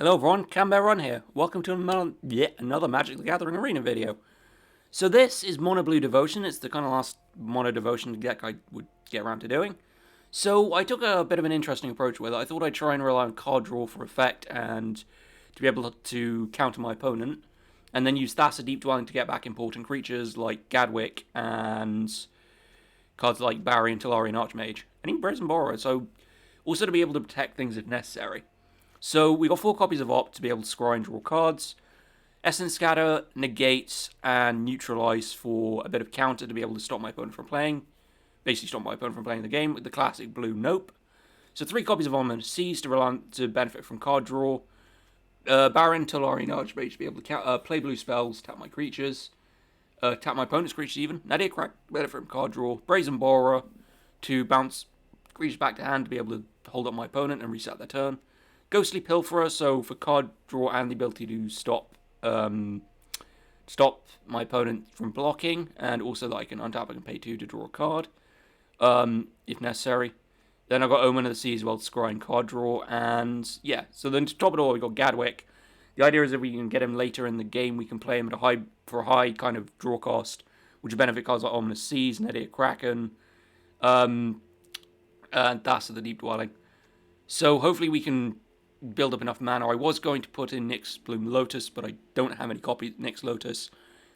Hello everyone, Canberra here. Welcome to another Magic the Gathering Arena video. So this is Mono Blue Devotion. It's the kind of last Mono Devotion deck I would get around to doing. So I took a bit of an interesting approach with it. I thought I'd try and rely on card draw for effect and to be able to counter my opponent. And then use Thassa Deep Dwelling to get back important creatures like Gadwick and cards like Barry and Tolarian Archmage. And even Brazen Borrower, so also to be able to protect things if necessary. So we got 4 copies of Opt to be able to scry and draw cards. Essence Scatter, Negate, and Neutralize for a bit of counter to be able to stop my opponent from playing. Basically stop my opponent from playing the game with the classic blue Nope. So 3 copies of Ominous Seas to benefit from card draw. Baron, Tolarian Archmage to be able to play blue spells, tap my creatures. Tap my opponent's creatures even. Nadia Crack, benefit from card draw. Brazen Borrower to bounce creatures back to hand to be able to hold up my opponent and reset their turn. Ghostly Pilferer, so for card draw and the ability to stop my opponent from blocking, and also that I can untap and pay 2 to draw a card, if necessary. Then I've got Omen of the Sea as well to scry and card draw, and yeah, so then to top it all, we've got Gadwick. The idea is that we can get him later in the game, we can play him at a high kind of draw cost, which will benefit cards like Ominous Seas, Nadia Kraken, and Thassa the Deep Dwelling. So hopefully we can build up enough mana. I was going to put in Nyx Bloom Lotus, but I don't have any copies. Nyx Lotus,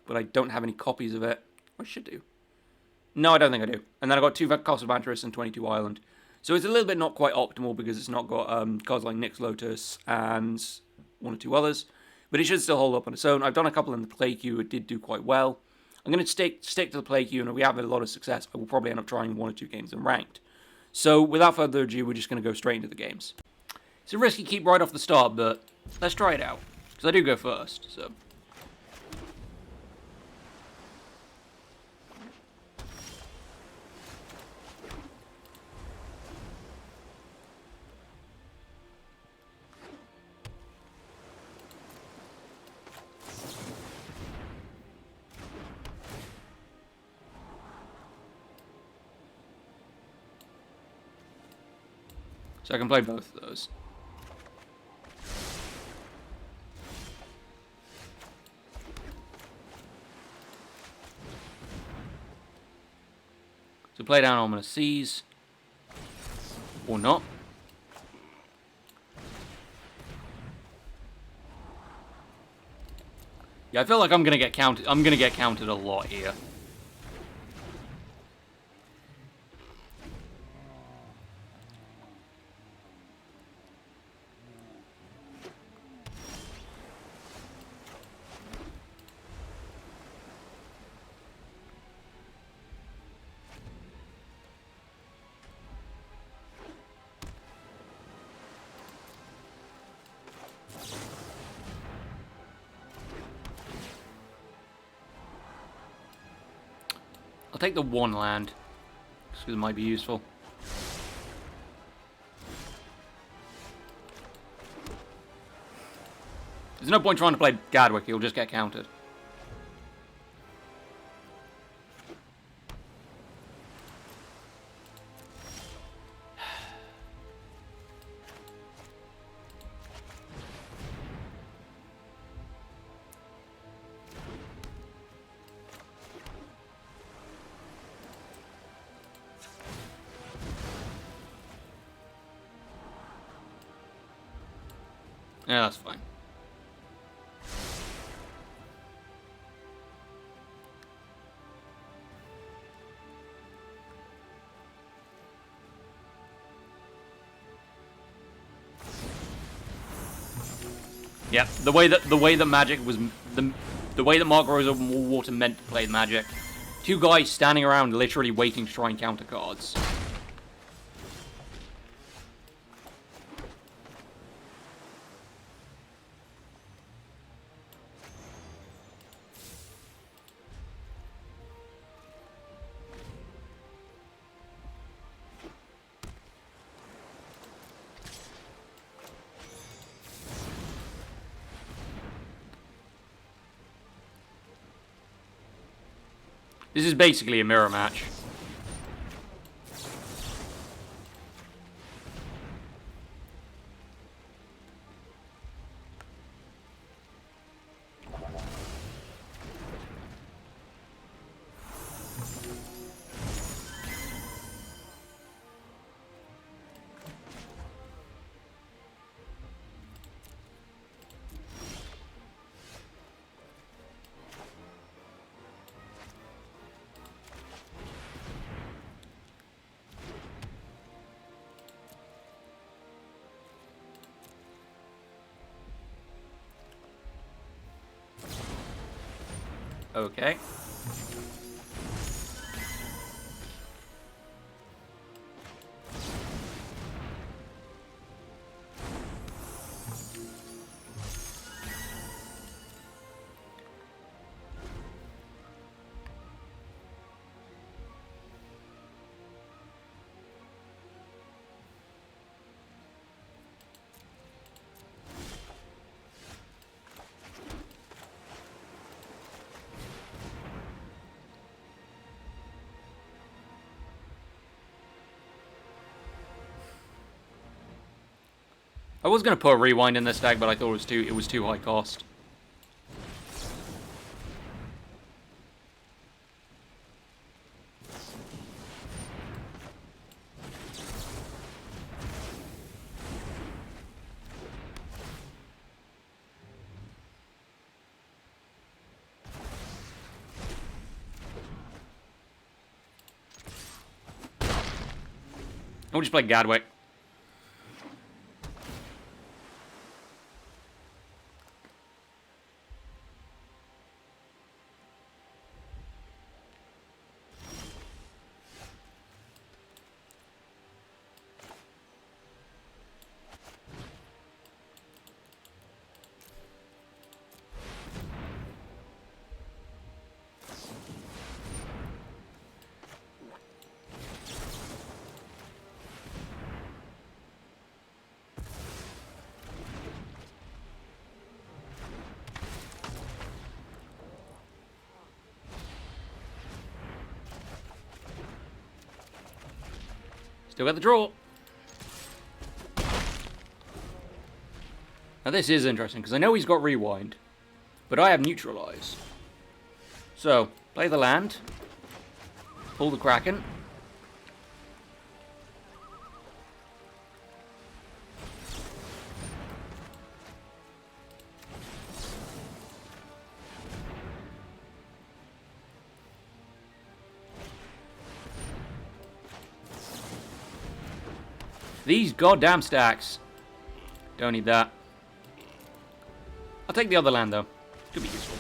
but I don't have any copies of it. I should do. No, I don't think I do. And then I got 2 Castle Vantress and 22 Island. So it's a little bit not quite optimal because it's not got cards like Nyx Lotus and 1 or 2 others. But it should still hold up on its own. I've done a couple in the play queue. It did do quite well. I'm going to stick to the play queue, and if we have a lot of success, I will probably end up trying 1 or 2 games in ranked. So without further ado, we're just going to go straight into the games. It's a risky keep right off the start, but let's try it out. Because I do go first, so. So I can play both of those. So play down Ominous Seas. Or not. Yeah, I feel like I'm gonna get counted. I'm gonna get counted a lot here. I'll take the 1 land, because it might be useful. There's no point trying to play Gadwick, he'll just get countered. Yeah, that's fine. Yeah, the way that Magic was the way that Mark Rose of Water meant to play Magic. 2 guys standing around literally waiting to try and counter cards. This is basically a mirror match. Okay. I was gonna put a rewind in this deck, but I thought it was too high cost. I'll just play Gadwick. Still got the draw. Now this is interesting, because I know he's got Rewind, but I have Neutralize. So, play the land, pull the Kraken. These goddamn stacks. Don't need that. I'll take the other land, though. Could be useful.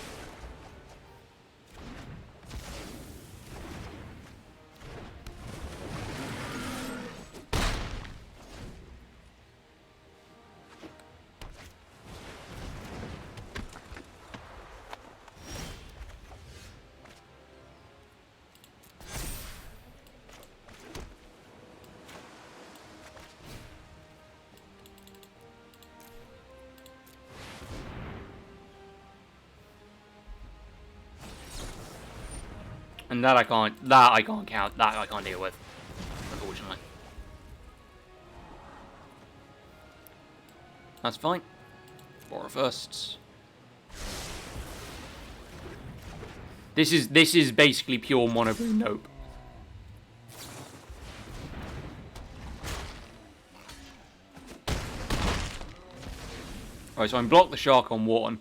And that I can't count. That I can't deal with, unfortunately. That's fine. Borrow firsts. This is basically pure mono blue nope. Alright, so I'm block the shark on one.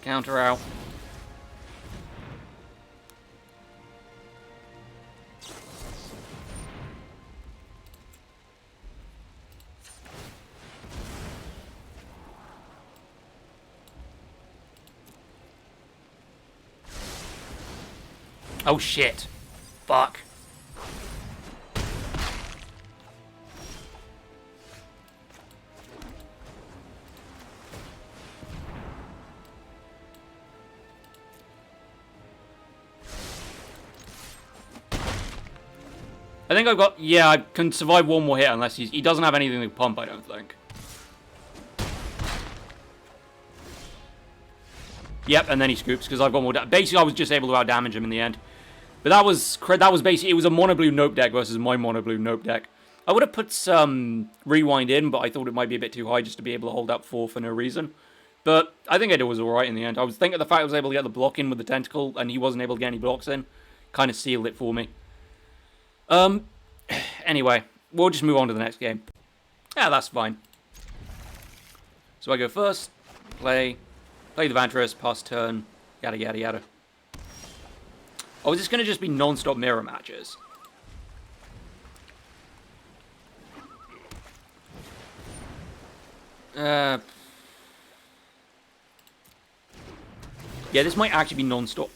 Counter out. Oh shit. Fuck. I think I've got... Yeah, I can survive one more hit unless he doesn't have anything to pump, I don't think. Yep, and then he scoops because I've got more... Basically, I was just able to out-damage him in the end. But that was basically... It was a mono-blue nope deck versus my mono-blue nope deck. I would have put some rewind in, but I thought it might be a bit too high just to be able to hold up 4 for no reason. But I think it was alright in the end. I was thinking the fact I was able to get the block in with the tentacle, and he wasn't able to get any blocks in, kind of sealed it for me. Anyway, we'll just move on to the next game. Yeah, that's fine. So I go first, play the Vantress, pass turn, yada yada yada. Oh, is this going to just be non-stop mirror matches? Yeah, this might actually be non-stop.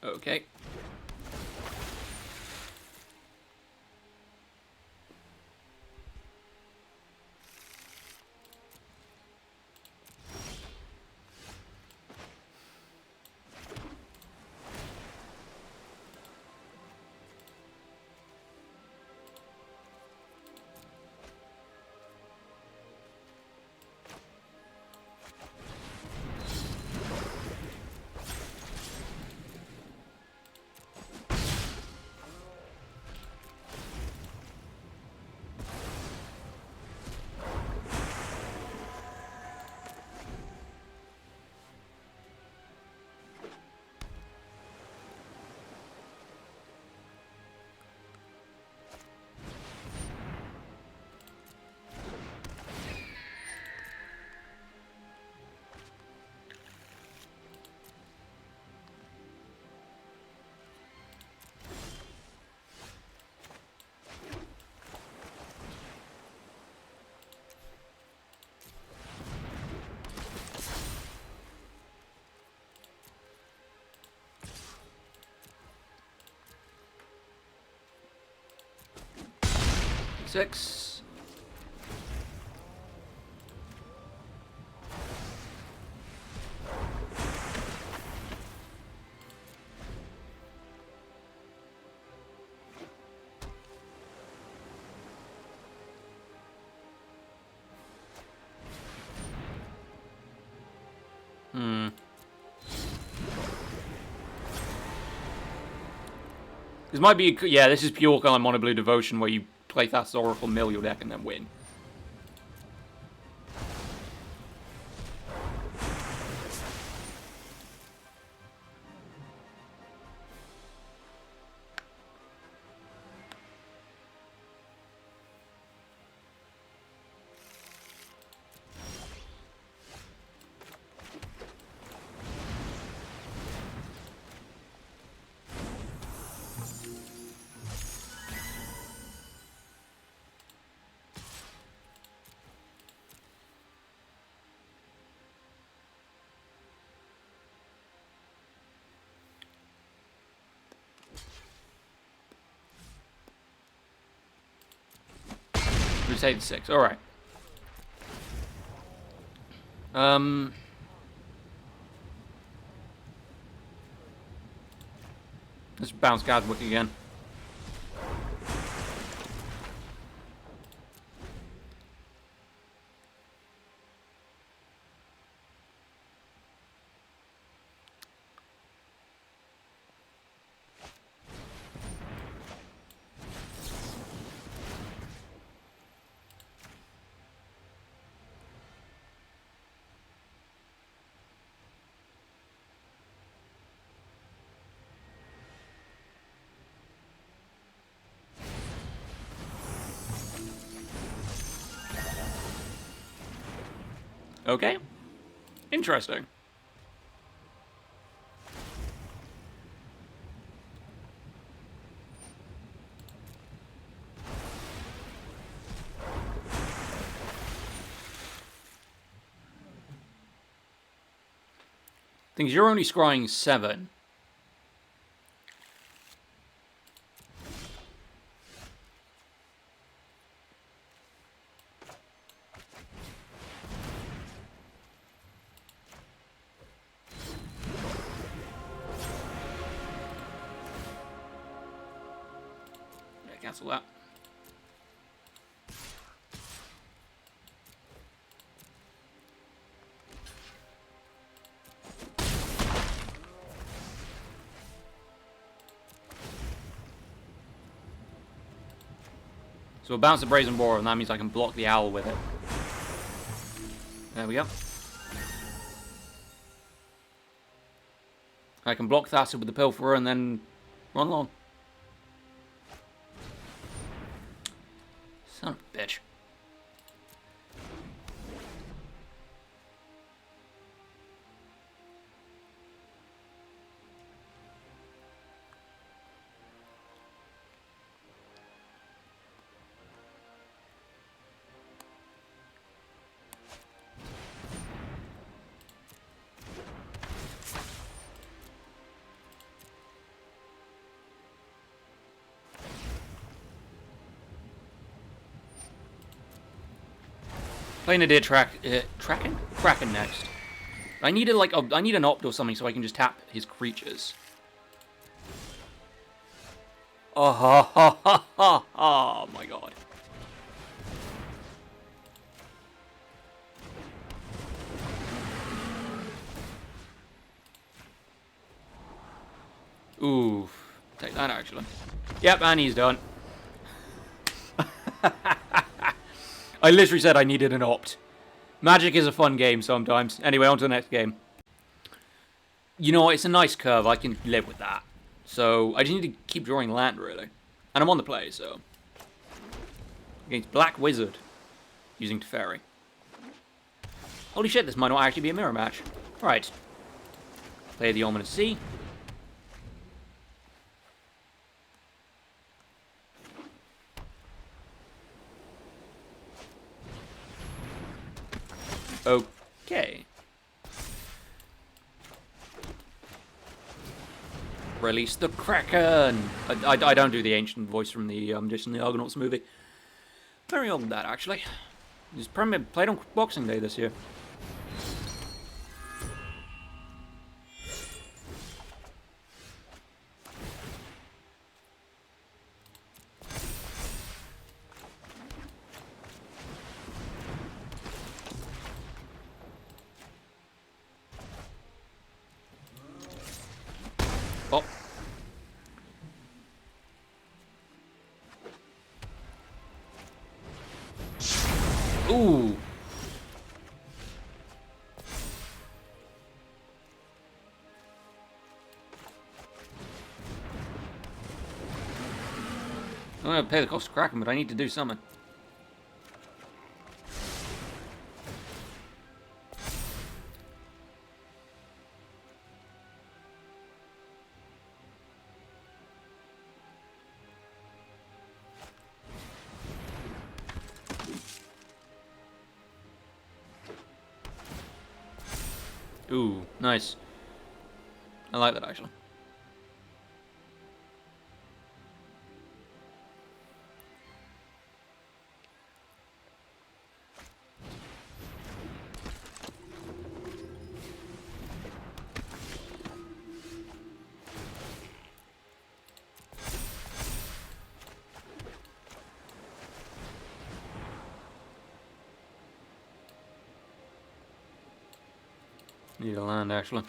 Okay. Six. This might be, yeah, this is pure kind of mono blue devotion where you play Thassa's Oracle, mill your deck, and then win. Crusade 6, alright. Let's bounce Gadwick again. Okay. Interesting. Things you're only scrying 7. cancel that. So we'll bounce the Brazen Boar, and that means I can block the Owl with it. There we go. I can block Thassa with the Pilferer and then run long. Son of a bitch. Playing a deer Kraken next. I needed like I need an opt or something so I can just tap his creatures. Oh ha ha ha ha! Oh my god. Ooh, take that actually. Yep, and he's done. I literally said I needed an opt. Magic is a fun game sometimes. Anyway, on to the next game. You know what? It's a nice curve. I can live with that. So, I just need to keep drawing land, really. And I'm on the play, so. Against Black Wizard. Using Teferi. Holy shit, this might not actually be a mirror match. Right. Play the Ominous Sea. Okay. Release the Kraken! I don't do the ancient voice from the Jason the Argonauts movie. Very old that, actually. It's played on Boxing Day this year. Oh. Ooh. I'm gonna pay the cost of Kraken, but I need to do something. Ooh, nice. I like that, actually. Need a land, actually.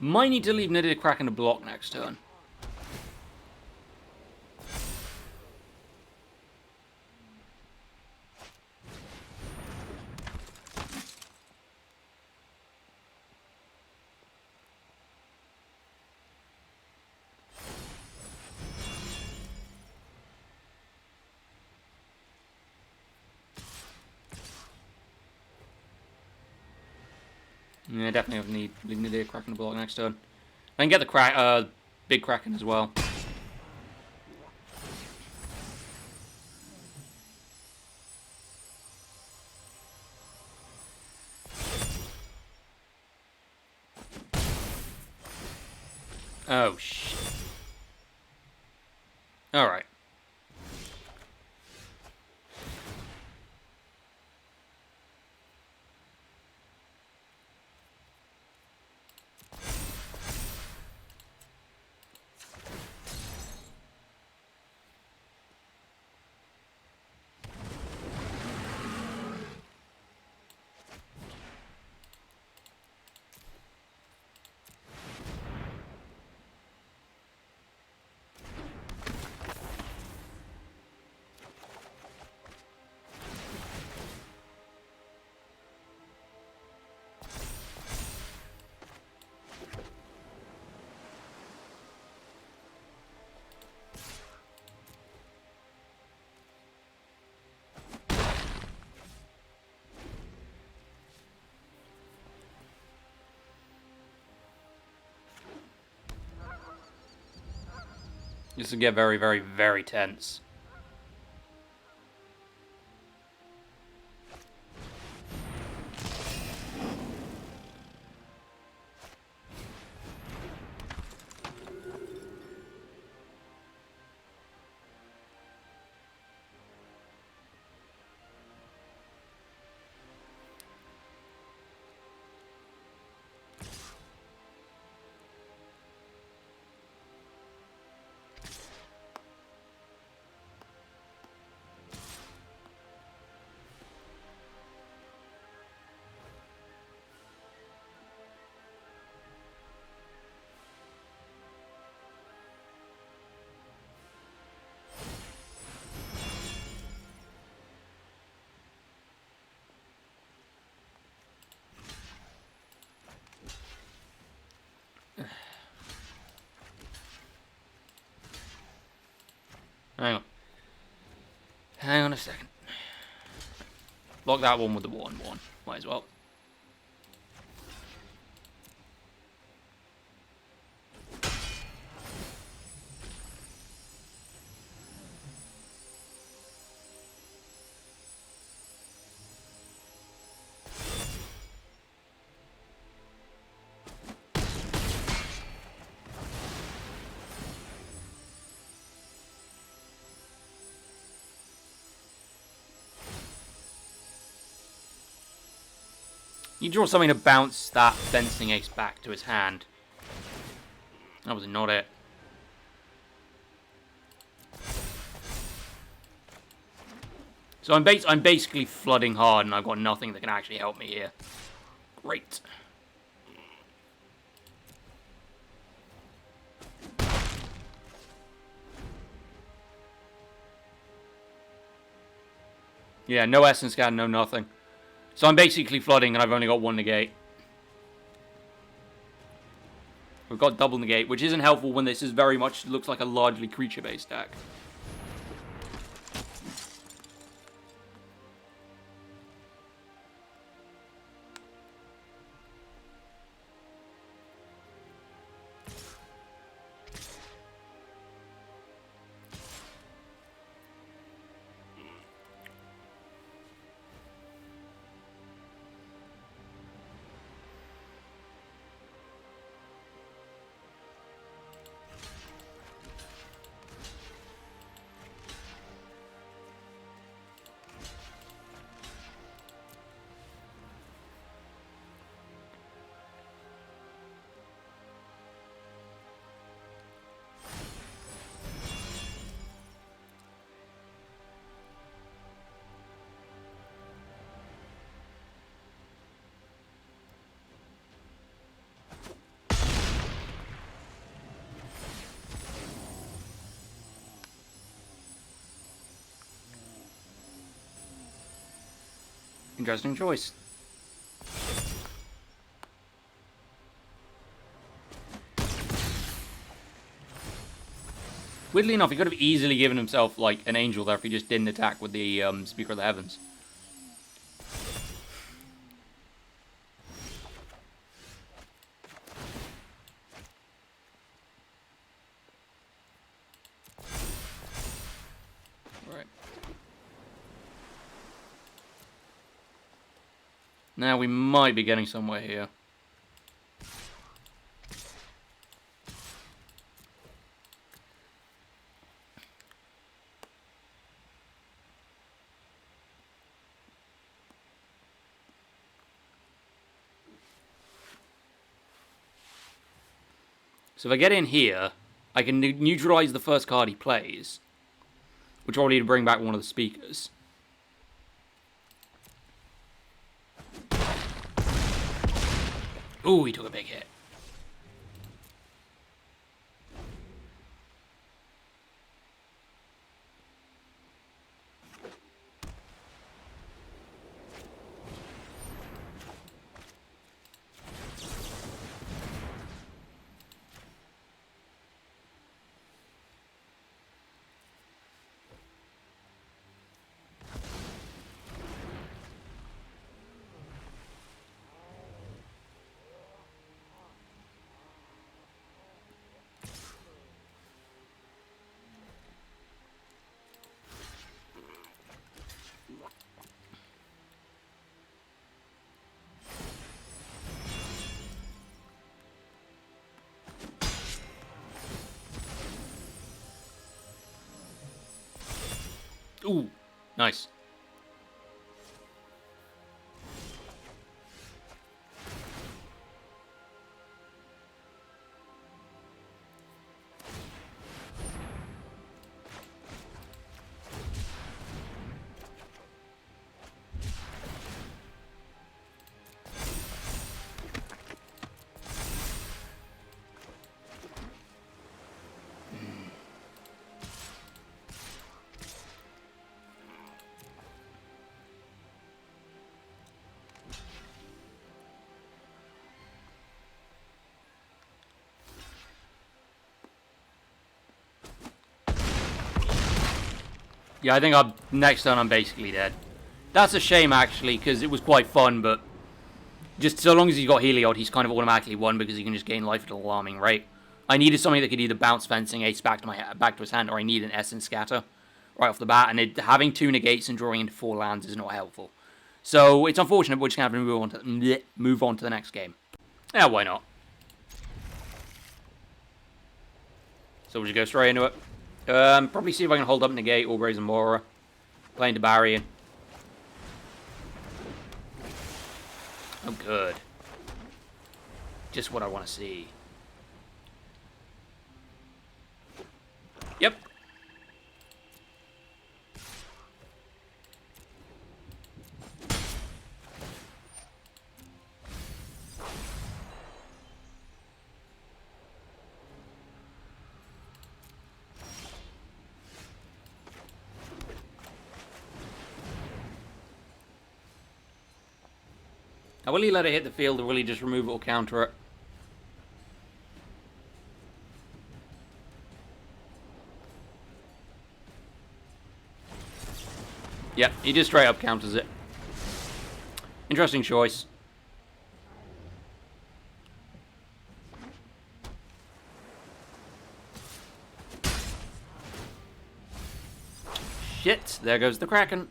Might need to leave Nadir cracking a block next turn. Yeah, definitely need leave Nadir cracking the block next turn. I can get the big Kraken as well. Oh, shit. Alright. This will get very, very, very tense. Hang on. Hang on a second. Lock that one with the 1-1. Might as well. You draw something to bounce that fencing ace back to his hand. That was not it. So I'm basically flooding hard, and I've got nothing that can actually help me here. Great. Yeah, no essence scan, no nothing. So I'm basically flooding, and I've only got 1 negate. We've got double negate, which isn't helpful when this is very much looks like a largely creature-based deck. Interesting choice. Weirdly enough, he could have easily given himself, like, an angel there if he just didn't attack with the Speaker of the Heavens. Right. Now we might be getting somewhere here. So if I get in here, I can neutralize the first card he plays, which will need to bring back one of the speakers. Ooh, he took a big hit. Ooh, nice. Yeah, I think next turn I'm basically dead. That's a shame, actually, because it was quite fun, but just so long as he's got Heliod, he's kind of automatically won because he can just gain life at an alarming rate. I needed something that could either bounce Fencing Ace back to his hand, or I need an Essence Scatter right off the bat, and having 2 negates and drawing into 4 lands is not helpful. So it's unfortunate, but we're just going to have to move on to the next game. Yeah, why not? So we'll just go straight into it. Probably see if I can hold up Negate or Brazen Mora. Playing Debarian. Oh, good. Just what I want to see. Yep. Now, will he let it hit the field, or will he just remove it or counter it? Yep, he just straight up counters it. Interesting choice. Shit, there goes the Kraken.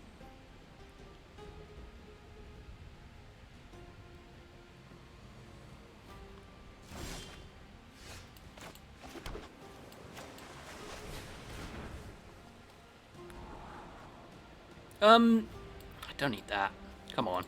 I don't need that. Come on.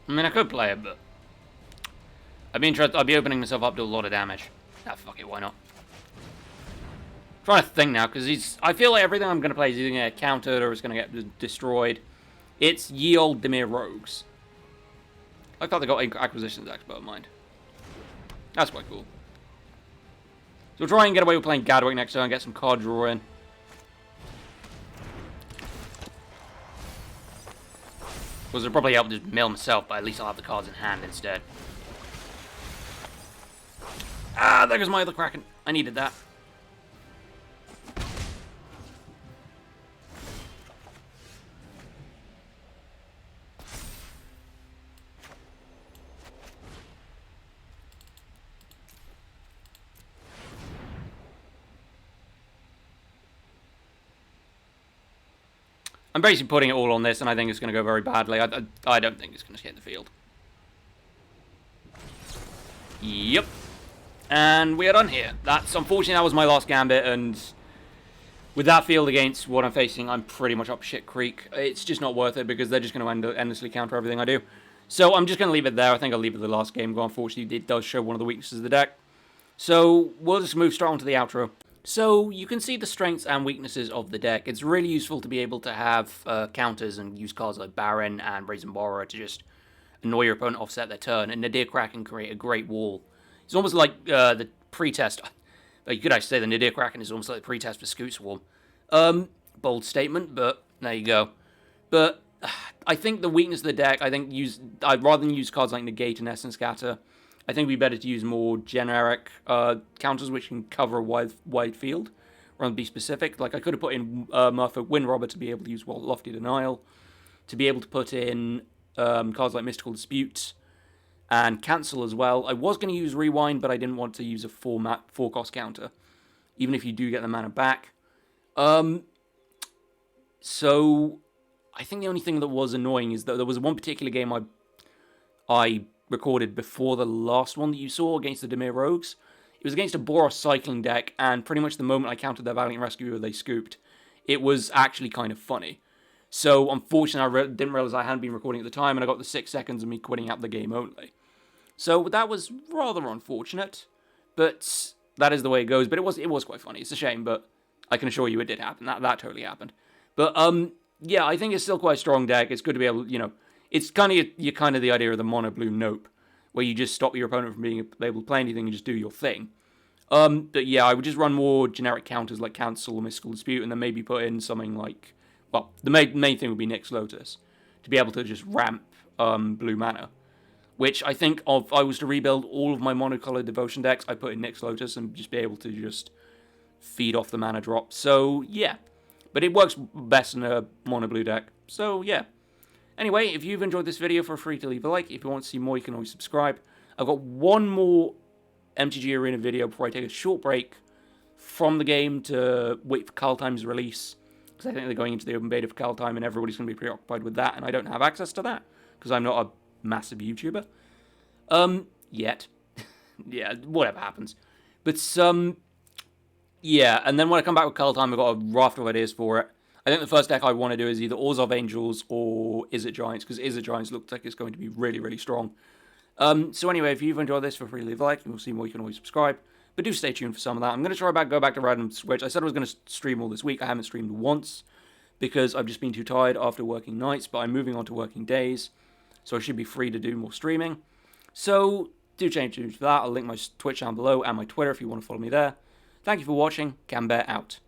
I mean, I could play it, but I'd be opening myself up to a lot of damage. Ah, fuck it, why not? I'm trying to think now, because I feel like everything I'm going to play is either going to get countered or it's going to get destroyed. It's ye old Dimir Rogues. I thought they got Acquisitions Expert Mind. That's quite cool. So we'll try and get away with playing Gadwick next turn and get some card draw in. Because it'll probably help just mill myself, but at least I'll have the cards in hand instead. Ah, there goes my other Kraken. I needed that. I'm basically putting it all on this, and I think it's going to go very badly. I don't think it's going to hit the field. Yep. And we are done here. Unfortunately, that was my last gambit, and with that field against what I'm facing, I'm pretty much up shit creek. It's just not worth it, because they're just going to endlessly counter everything I do. So I'm just going to leave it there. I think I'll leave it the last game. Unfortunately, it does show one of the weaknesses of the deck. So we'll just move straight on to the outro. So you can see the strengths and weaknesses of the deck. It's really useful to be able to have counters and use cards like Baron and Brazen Borrower to just annoy your opponent, offset their turn, and Nadir Kraken create a great wall. It's almost like the pretest. You could actually say the Nadir Kraken is almost like the pretest for Scoot Swarm. Bold statement, but there you go. But I think the weakness of the deck, I'd rather than use cards like Negate and Essence Scatter. I think it'd be better to use more generic counters which can cover a wide field, rather than be specific. Like I could have put in Murphy Windrobber to be able to use Lofty Denial, to be able to put in cards like Mystical Dispute and Cancel as well. I was going to use Rewind, but I didn't want to use a 4-cost counter, even if you do get the mana back. So I think the only thing that was annoying is that there was one particular game I recorded before the last one that you saw against the Dimir Rogues. It was against a Boros cycling deck, and pretty much the moment I countered their Valiant Rescuer, they scooped. It was actually kind of funny. So, unfortunately, I didn't realize I hadn't been recording at the time, and I got the 6 seconds of me quitting out the game only. So, that was rather unfortunate, but that is the way it goes. But it was quite funny. It's a shame, but I can assure you it did happen. That totally happened. But, yeah, I think it's still quite a strong deck. It's good to be able, it's kind of the idea of the mono blue nope, where you just stop your opponent from being able to play anything and just do your thing. But yeah, I would just run more generic counters like Cancel or Mystical Dispute, and then maybe put in something like, well, the main thing would be Nyx Lotus, to be able to just ramp blue mana. Which I think if I was to rebuild all of my monocolored devotion decks, I'd put in Nyx Lotus and just be able to just feed off the mana drop. So yeah, but it works best in a mono blue deck. So yeah. Anyway, if you've enjoyed this video, feel free to leave a like. If you want to see more, you can always subscribe. I've got one more MtGA Arena video before I take a short break from the game to wait for Kaldheim's release, because I think they're going into the open beta for Kaldheim, and everybody's going to be preoccupied with that, and I don't have access to that, because I'm not a massive YouTuber. Yet. Yeah, whatever happens. But, yeah, and then when I come back with Kaldheim, I've got a raft of ideas for it. I think the first deck I want to do is either Orzhov Angels or Izzet Giants, because Izzet Giants looks like it's going to be really, really strong. So anyway, if you've enjoyed this, feel free to leave a like. If you want to see more, you can always subscribe. But do stay tuned for some of that. I'm going to go back to Random Switch. I said I was going to stream all this week. I haven't streamed once, because I've just been too tired after working nights, but I'm moving on to working days, so I should be free to do more streaming. So do change for that. I'll link my Twitch down below and my Twitter if you want to follow me there. Thank you for watching. Cambear out.